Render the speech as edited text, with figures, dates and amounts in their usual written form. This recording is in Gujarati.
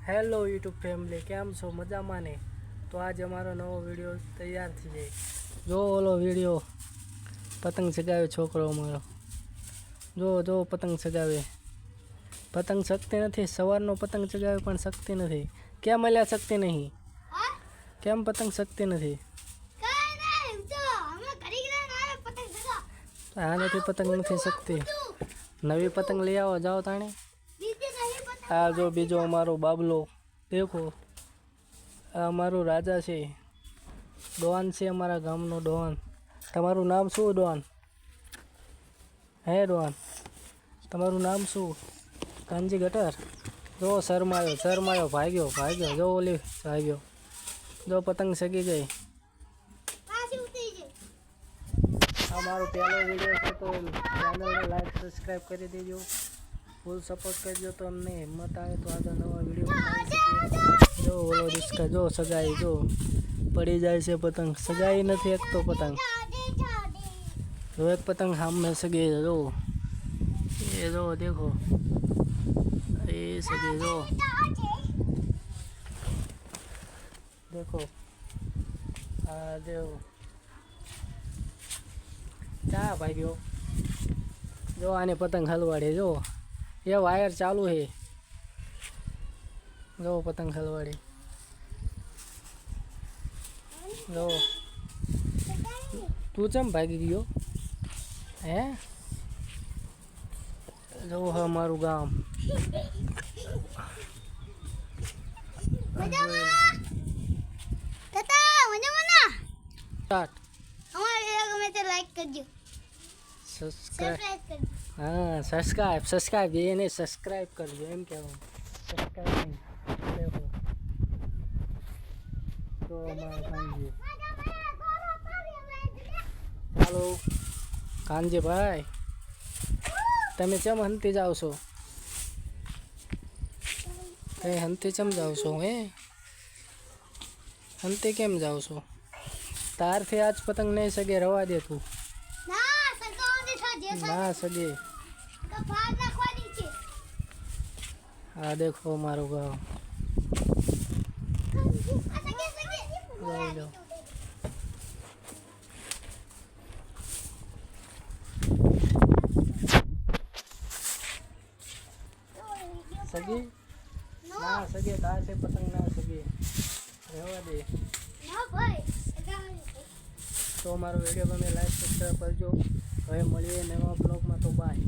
હેલો યુટ્યુબ ફેમિલી, કેમ છો? મજામાં ને? તો આજે અમારો નવો વિડીયો તૈયાર થઈ જાય. જો ઓલો વિડીયો પતંગ ચગાવે છોકરો અમારો, જો પતંગ ચગાવે. પતંગ શકતી નથી, સવારનો પતંગ ચગાવે પણ શકતી નથી. કેમ અલ્યા શકતી નહીં? કેમ પતંગ શકતી નથી? આનેથી પતંગ નથી શકતી. નવી પતંગ લઈ આવો, જાઓ તાણે. આ જો બીજો અમારો બાબલો દેખો, આ અમારું રાજા છે, ડોન છે, અમારા ગામનો ડોન. તમારું નામ શું ડોન? હે ડોન, તમારું નામ શું? કાનજી ગટર. જો શરમાયો, ભાગ્યો. જો ઓલી ભાગ્યો, જો પતંગ સગી ગઈ. આ મારો પહેલો વિડીયો છે, તો ચેનલને લાઈક સબસ્ક્રાઈબ કરી દેજો. ફૂલ સપોર્ટ કરજો, તો અમને હિંમત આવે તો આગળ નવા વિડીયો. જો ઓલો રિસ્કા, જો સગાઈ, જો પડી જાય છે પતંગ. સગાઈ નથી એક તો પતંગ. જો એક પતંગ સામે સગી, જો એ જો દેખો, એ સગી જો દેખો, આ દેખો ક્યાં ભાગ્યો. જો આને પતંગ હલવાડે, જો એ વાયર ચાલુ છે. જો પતંગ હલવાડે, જો તું ચમ ભાગી ગયો હે? જો હા મારું ગામ. સબસ્ક્રાઇબ એને સબસ્ક્રાઇબ કરજો, એમ કહેવાનું. સબસ્ક્રાઇબ દેખો, તો અમારા કાનજી. હાલો કાનજીભાઈ, તમે ચમ હંતી જાઓ છો? તમે હંતી ચમ જાઓ છો? હંતી કેમ જાઓ છો? તારથી આજ પતંગ નહીં સગે, રવા દે તું. ના સગે. હા દેખો મારું ગામ. સગી ના સગે, તાર છે પતંગ ના સગે, રહેવા દે. તો અમારો વિડીયો ગમે લાઈક સબસ્ક્રાઈબ કરજો. હવે મળીએ નવા બ્લોગમાં, તો બાય.